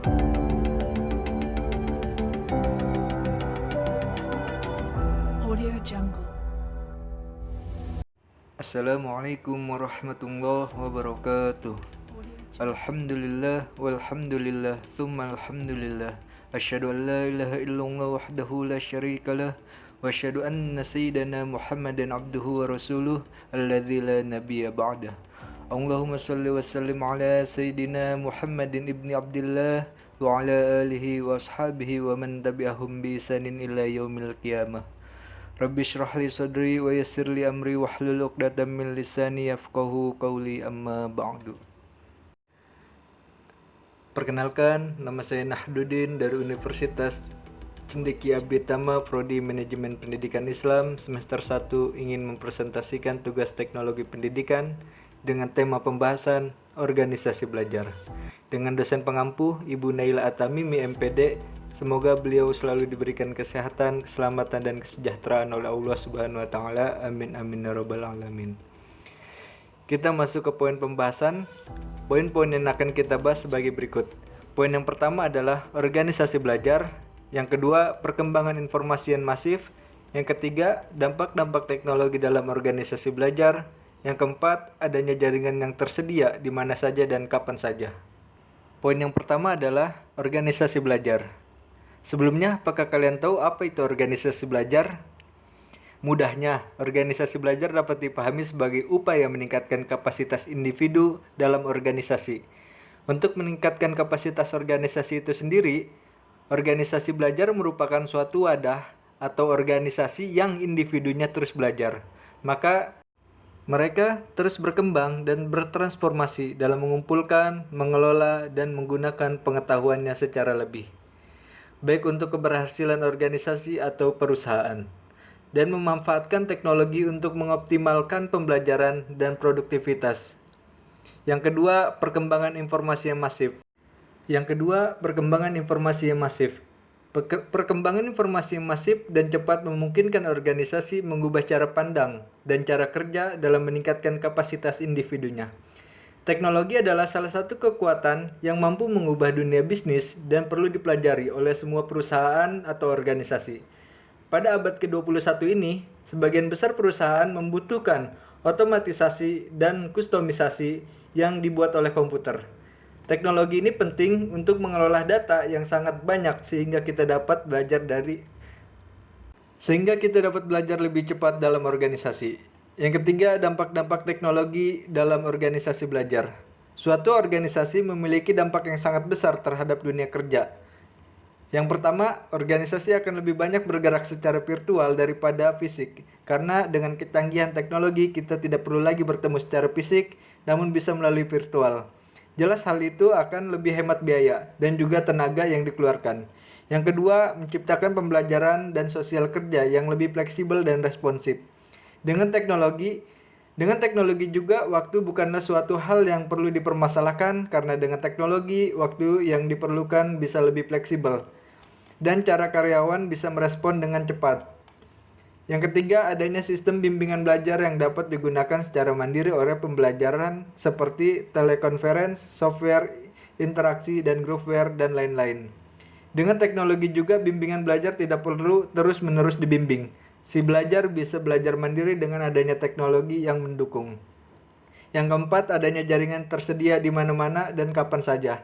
Audio Jungle. Assalamualaikum warahmatullahi wabarakatuh. Alhamdulillah walhamdulillah thumma alhamdulillah. Asyhadu an la ilaha illallah wahdahu la syarikalah wa asyhadu anna sayyidana Muhammadan abduhu wa rasuluh alladzi la nabiyya ba'dah. Allahumma salli wa sallim ala sayyidina Muhammadin ibni Abdillah wa ala alihi wa ashabihi wa man tabi'ahum bi ihsanin ila yaumil qiyamah. Rabbi shrah li sadri wa yassir li amri wahlul 'uqdatam min lisani yafqahu qawli amma ba'du. Perkenalkan, nama saya Nahdudin dari Universitas Cendekia Abditama, Prodi Manajemen Pendidikan Islam, semester 1, ingin mempresentasikan tugas teknologi pendidikan dengan tema pembahasan organisasi belajar. Dengan dosen pengampu, Ibu Naila Atamimi MPD, semoga beliau selalu diberikan kesehatan, keselamatan, dan kesejahteraan oleh Allah Subhanahu wa Ta'ala. Amin amin ya rabbal alamin. Kita masuk ke poin pembahasan. Poin-poin yang akan kita bahas sebagai berikut. Poin yang pertama adalah organisasi belajar. Yang kedua, perkembangan informasi yang masif. Yang ketiga, dampak-dampak teknologi dalam organisasi belajar. Yang keempat, adanya jaringan yang tersedia di mana saja dan kapan saja. Poin yang pertama adalah organisasi belajar. Sebelumnya, apakah kalian tahu apa itu organisasi belajar? Mudahnya, organisasi belajar dapat dipahami sebagai upaya meningkatkan kapasitas individu dalam organisasi. Untuk meningkatkan kapasitas organisasi itu sendiri, organisasi belajar merupakan suatu wadah atau organisasi yang individunya terus belajar. Maka, mereka terus berkembang dan bertransformasi dalam mengumpulkan, mengelola, dan menggunakan pengetahuannya secara lebih, baik untuk keberhasilan organisasi atau perusahaan, dan memanfaatkan teknologi untuk mengoptimalkan pembelajaran dan produktivitas. Yang kedua, perkembangan informasi yang masif. Perkembangan informasi yang masif dan cepat memungkinkan organisasi mengubah cara pandang dan cara kerja dalam meningkatkan kapasitas individunya. Teknologi adalah salah satu kekuatan yang mampu mengubah dunia bisnis dan perlu dipelajari oleh semua perusahaan atau organisasi. Pada abad ke-21 ini, sebagian besar perusahaan membutuhkan otomatisasi dan kustomisasi yang dibuat oleh komputer. Teknologi ini penting untuk mengelola data yang sangat banyak sehingga kita dapat belajar lebih cepat dalam organisasi. Yang ketiga, dampak-dampak teknologi dalam organisasi belajar. Suatu organisasi memiliki dampak yang sangat besar terhadap dunia kerja. Yang pertama, organisasi akan lebih banyak bergerak secara virtual daripada fisik. Karena dengan kecanggihan teknologi, kita tidak perlu lagi bertemu secara fisik, namun bisa melalui virtual. Jelas hal itu akan lebih hemat biaya dan juga tenaga yang dikeluarkan. Yang kedua, menciptakan pembelajaran dan sosial kerja yang lebih fleksibel dan responsif. Dengan teknologi juga, waktu bukanlah suatu hal yang perlu dipermasalahkan karena dengan teknologi, waktu yang diperlukan bisa lebih fleksibel dan cara karyawan bisa merespon dengan cepat. Yang ketiga, adanya sistem bimbingan belajar yang dapat digunakan secara mandiri oleh pembelajaran seperti telekonferensi, software, interaksi, dan groupware, dan lain-lain. Dengan teknologi juga, bimbingan belajar tidak perlu terus-menerus dibimbing. Si belajar bisa belajar mandiri dengan adanya teknologi yang mendukung. Yang keempat, adanya jaringan tersedia di mana-mana dan kapan saja.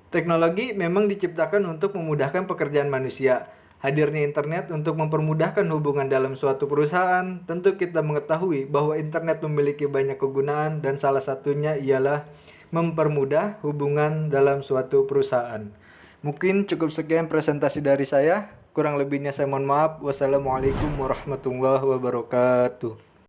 Teknologi memang diciptakan untuk memudahkan pekerjaan manusia. Hadirnya internet untuk mempermudahkan hubungan dalam suatu perusahaan. Tentu kita mengetahui bahwa internet memiliki banyak kegunaan dan salah satunya ialah mempermudah hubungan dalam suatu perusahaan. Mungkin cukup sekian presentasi dari saya. Kurang lebihnya saya mohon maaf. Wassalamualaikum warahmatullahi wabarakatuh.